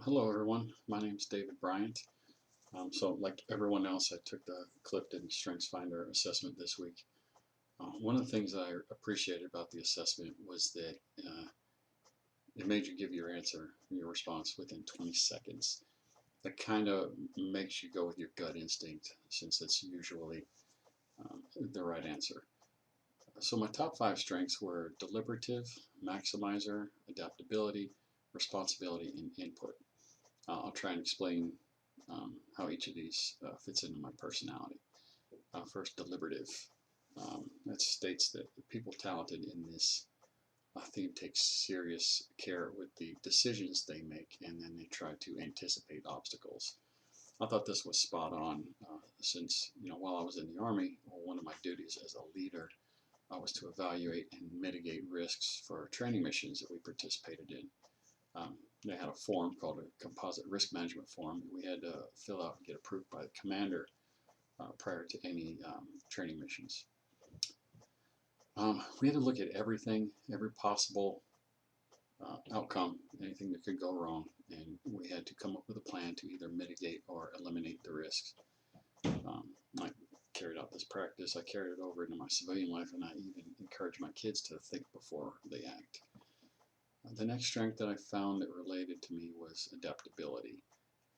Hello, everyone. My name is David Bryant. So, like everyone else, I took the Clifton StrengthsFinder assessment this week. One of the things that I appreciated about the assessment was that it made you give your answer, your response within 20 seconds. That kind of makes you go with your gut instinct, since it's usually the right answer. So, my top five strengths were deliberative, maximizer, adaptability, responsibility, and input. I'll try and explain how each of these fits into my personality. First, deliberative. That states that the people talented in this theme take serious care with the decisions they make, and then they try to anticipate obstacles. I thought this was spot on, since while I was in the Army, one of my duties as a leader was to evaluate and mitigate risks for training missions that we participated in. Um, they had a form called a composite risk management form that we had to fill out and get approved by the commander prior to any training missions. We had to look at everything, every possible outcome, anything that could go wrong, and we had to come up with a plan to either mitigate or eliminate the risks. I carried out this practice. I carried it over into my civilian life, and I even encourage my kids to think before they act. The next strength that I found that related to me was adaptability.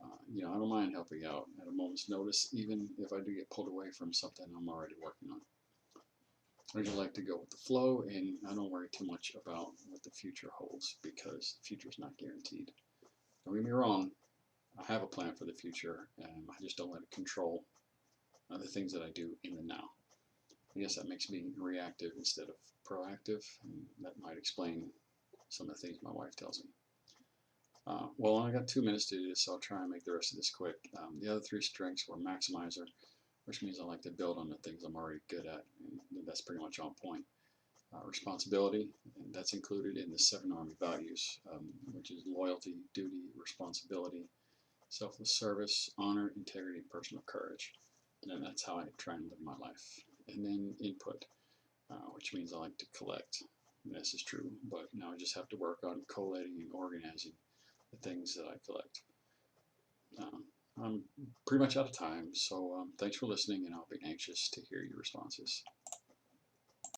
I don't mind helping out at a moment's notice, even if I do get pulled away from something I'm already working on. I just like to go with the flow, and I don't worry too much about what the future holds because the future is not guaranteed. Don't get me wrong, I have a plan for the future, and I just don't let it control the things that I do in the now. I guess that makes me reactive instead of proactive, and that might explain some of the things my wife tells me. Well, I got 2 minutes to do this, so I'll try and make the rest of this quick. The other three strengths were maximizer, which means I like to build on the things I'm already good at, and that's pretty much on point. Responsibility, and that's included in the 7 Army values, which is loyalty, duty, responsibility, selfless service, honor, integrity, and personal courage. And then that's how I try and live my life. And then input, which means I like to collect. And this is true, but now I just have to work on collating and organizing the things that I collect. I'm pretty much out of time, so thanks for listening, and I'll be anxious to hear your responses.